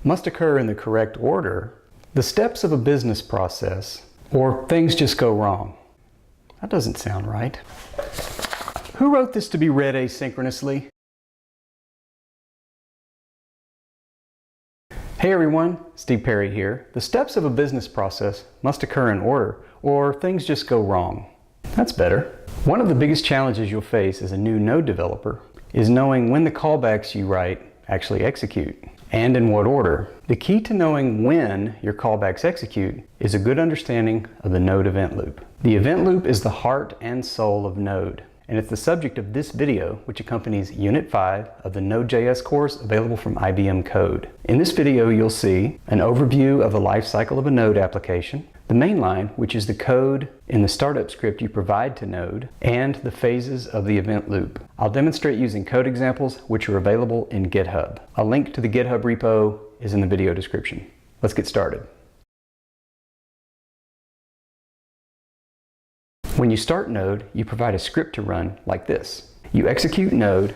must occur in the correct order, the steps of a business process, or things just go wrong. That doesn't sound right. Who wrote this to be read asynchronously? Hey everyone, Steve Perry here. The steps of a business process must occur in order, or things just go wrong. That's better. One of the biggest challenges you'll face as a new Node developer is knowing when the callbacks you write actually execute, and in what order. The key to knowing when your callbacks execute is a good understanding of the Node event loop. The event loop is the heart and soul of Node, and it's the subject of this video, which accompanies Unit 5 of the Node.js course available from IBM Code. In this video, you'll see an overview of the lifecycle of a Node application, the mainline, which is the code in the startup script you provide to Node, and the phases of the event loop. I'll demonstrate using code examples, which are available in GitHub. A link to the GitHub repo is in the video description. Let's get started. When you start Node, you provide a script to run like this. You execute Node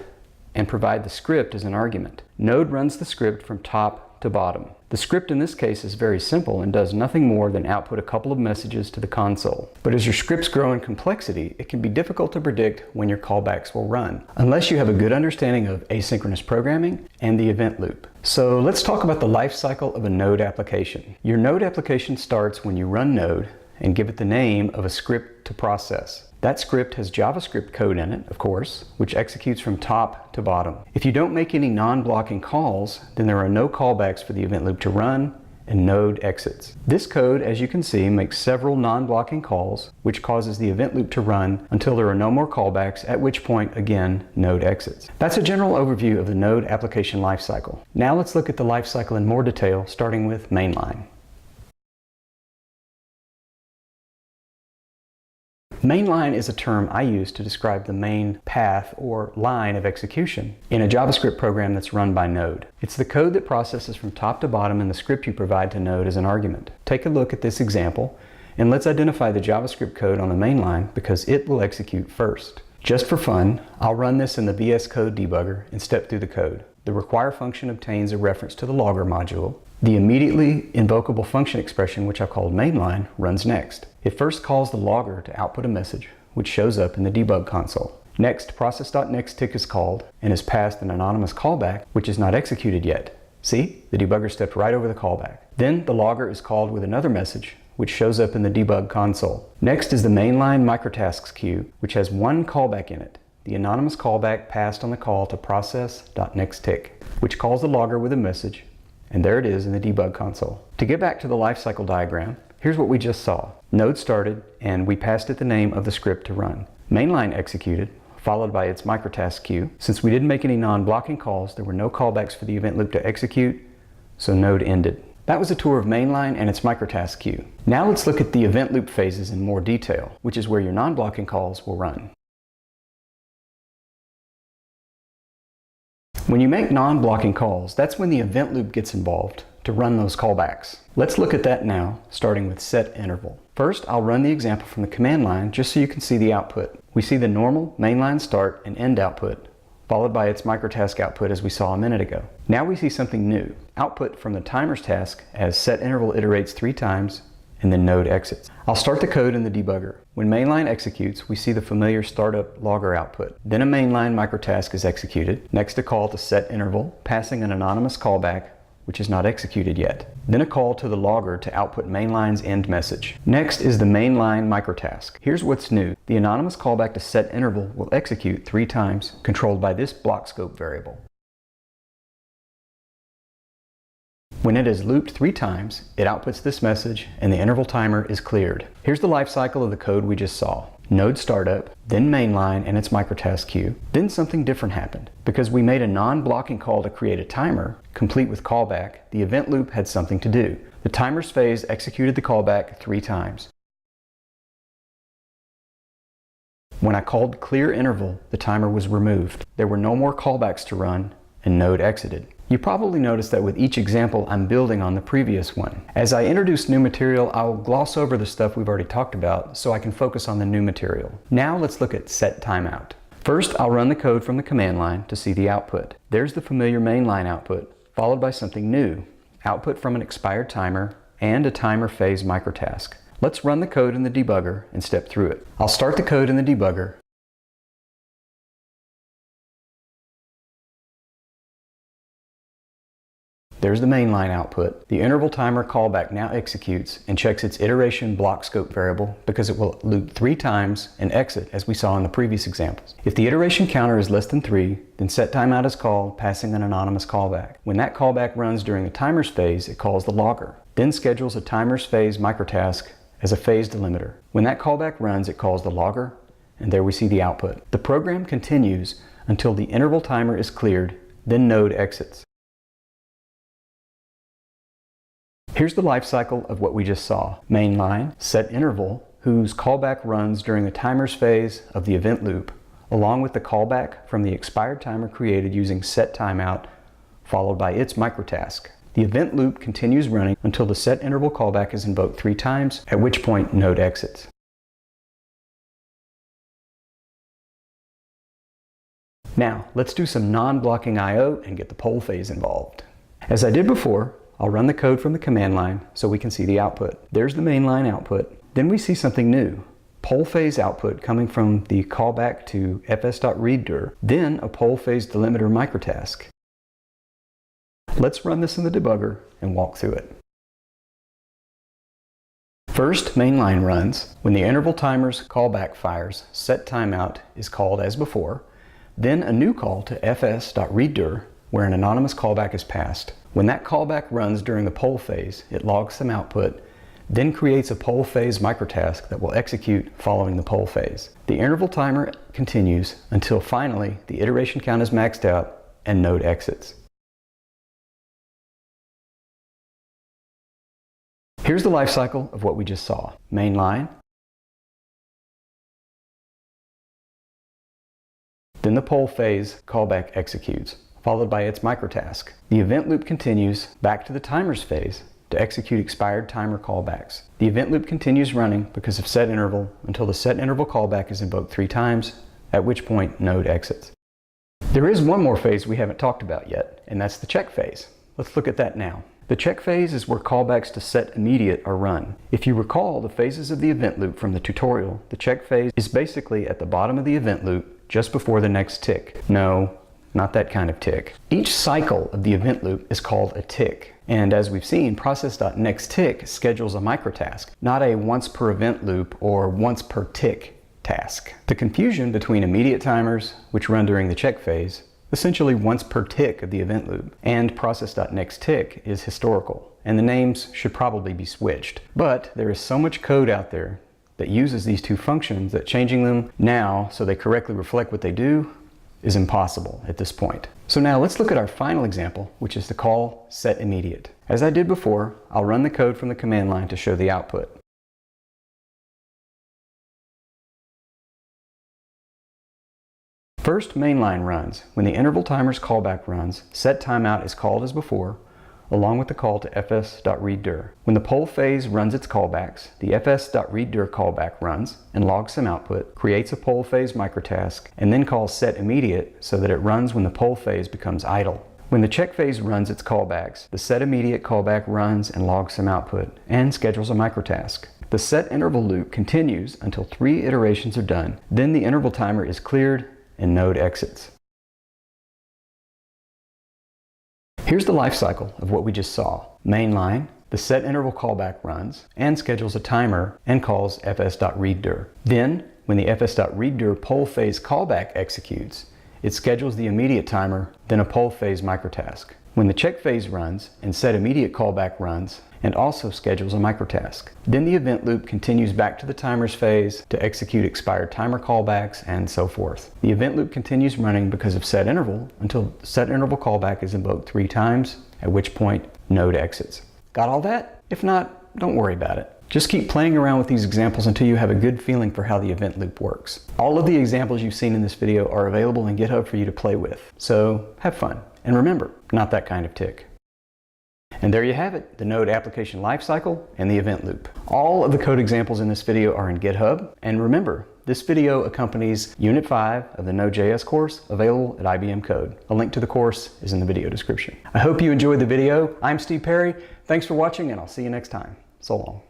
and provide the script as an argument. Node runs the script from top to bottom. The script in this case is very simple and does nothing more than output a couple of messages to the console. But as your scripts grow in complexity, it can be difficult to predict when your callbacks will run, unless you have a good understanding of asynchronous programming and the event loop. So let's talk about the life cycle of a Node application. Your Node application starts when you run Node and give it the name of a script to process. That script has JavaScript code in it, of course, which executes from top to bottom. If you don't make any non-blocking calls, then there are no callbacks for the event loop to run, and Node exits. This code, as you can see, makes several non-blocking calls, which causes the event loop to run until there are no more callbacks, at which point, again, Node exits. That's a general overview of the Node application lifecycle. Now let's look at the lifecycle in more detail, starting with mainline. Mainline is a term I use to describe the main path or line of execution in a JavaScript program that's run by Node. It's the code that processes from top to bottom in the script you provide to Node as an argument. Take a look at this example and let's identify the JavaScript code on the mainline because it will execute first. Just for fun, I'll run this in the VS Code debugger and step through the code. The require function obtains a reference to the logger module. The immediately invocable function expression, which I've called mainline, runs next. It first calls the logger to output a message, which shows up in the debug console. Next, process.nextTick is called and is passed an anonymous callback, which is not executed yet. See? The debugger stepped right over the callback. Then the logger is called with another message, which shows up in the debug console. Next is the mainline microtasks queue, which has one callback in it, the anonymous callback passed on the call to process.nextTick, which calls the logger with a message, and there it is in the debug console. To get back to the lifecycle diagram, here's what we just saw. Node started, and we passed it the name of the script to run. Mainline executed, followed by its microtask queue. Since we didn't make any non-blocking calls, there were no callbacks for the event loop to execute, so Node ended. That was a tour of mainline and its microtask queue. Now let's look at the event loop phases in more detail, which is where your non-blocking calls will run. When you make non-blocking calls, that's when the event loop gets involved to run those callbacks. Let's look at that now, starting with set interval. First, I'll run the example from the command line just so you can see the output. We see the normal mainline start and end output, followed by its microtask output as we saw a minute ago. Now we see something new. Output from the timer's task as set interval iterates 3 times and then Node exits. I'll start the code in the debugger. When mainline executes, we see the familiar startup logger output. Then a mainline microtask is executed. Next, a call to set interval, passing an anonymous callback, which is not executed yet. Then a call to the logger to output mainline's end message. Next is the mainline microtask. Here's what's new. The anonymous callback to set interval will execute 3 times, controlled by this block scope variable. When it is looped 3 times, it outputs this message and the interval timer is cleared. Here's the life cycle of the code we just saw. Node startup, then mainline and its microtask queue. Then something different happened. Because we made a non-blocking call to create a timer, complete with callback, the event loop had something to do. The timer's phase executed the callback 3 times. When I called clear interval, the timer was removed. There were no more callbacks to run and Node exited. You probably noticed that with each example I'm building on the previous one. As I introduce new material, I'll gloss over the stuff we've already talked about so I can focus on the new material. Now let's look at set timeout. First, I'll run the code from the command line to see the output. There's the familiar mainline output, followed by something new, output from an expired timer, and a timer phase microtask. Let's run the code in the debugger and step through it. I'll start the code in the debugger. There's the mainline output. The interval timer callback now executes and checks its iteration block scope variable because it will loop 3 times and exit as we saw in the previous examples. If the iteration counter is less than 3, then set timeout is called, passing an anonymous callback. When that callback runs during the timer's phase, it calls the logger, then schedules a timer's phase microtask as a phase delimiter. When that callback runs, it calls the logger, and there we see the output. The program continues until the interval timer is cleared, then Node exits. Here's the life cycle of what we just saw. Mainline, set interval, whose callback runs during the timer's phase of the event loop, along with the callback from the expired timer created using set timeout, followed by its microtask. The event loop continues running until the set interval callback is invoked 3 times, at which point Node exits. Now, let's do some non-blocking I/O and get the poll phase involved. As I did before, I'll run the code from the command line so we can see the output. There's the mainline output. Then we see something new. Poll phase output coming from the callback to fs.readdir, then a poll phase delimiter microtask. Let's run this in the debugger and walk through it. First, mainline runs. When the interval timer's callback fires, set timeout is called as before, then a new call to fs.readdir where an anonymous callback is passed. When that callback runs during the poll phase, it logs some output, then creates a poll phase microtask that will execute following the poll phase. The interval timer continues until finally the iteration count is maxed out and Node exits. Here's the life cycle of what we just saw. Mainline, then the poll phase callback executes, followed by its microtask. The event loop continues back to the timer's phase to execute expired timer callbacks. The event loop continues running because of set interval until the set interval callback is invoked 3 times, at which point Node exits. There is one more phase we haven't talked about yet, and that's the check phase. Let's look at that now. The check phase is where callbacks to set immediate are run. If you recall the phases of the event loop from the tutorial, the check phase is basically at the bottom of the event loop just before the next tick. No, not that kind of tick. Each cycle of the event loop is called a tick. And as we've seen, process.nextTick schedules a microtask, not a once per event loop or once per tick task. The confusion between immediate timers, which run during the check phase, essentially once per tick of the event loop, and process.nextTick is historical, and the names should probably be switched. But there is so much code out there that uses these two functions that changing them now so they correctly reflect what they do is impossible at this point. So now let's look at our final example, which is the call setImmediate. As I did before, I'll run the code from the command line to show the output. First, mainline runs. When the interval timer's callback runs, set timeout is called as before, along with the call to fs.readdir. When the poll phase runs its callbacks, the fs.readdir callback runs and logs some output, creates a poll phase microtask, and then calls setImmediate so that it runs when the poll phase becomes idle. When the check phase runs its callbacks, the setImmediate callback runs and logs some output and schedules a microtask. The set interval loop continues until 3 iterations are done. Then the interval timer is cleared and Node exits. Here's the life cycle of what we just saw. Mainline, the set interval callback runs and schedules a timer and calls fs.readdir. Then, when the fs.readdir poll phase callback executes, it schedules the immediate timer, then a poll phase microtask. When the check phase runs and setImmediate callback runs and also schedules a microtask. Then the event loop continues back to the timer's phase to execute expired timer callbacks and so forth. The event loop continues running because of set interval until set interval callback is invoked 3 times, at which point Node exits. Got all that? If not, don't worry about it. Just keep playing around with these examples until you have a good feeling for how the event loop works. All of the examples you've seen in this video are available in GitHub for you to play with. So have fun. And remember, not that kind of tick. And there you have it, the Node application lifecycle and the event loop. All of the code examples in this video are in GitHub. And remember, This video accompanies Unit 5 of the Node.js course available at IBM Code. A link to the course is in the video description. I hope you enjoyed the video. I'm Steve Perry. Thanks for watching, and I'll see you next time. So long.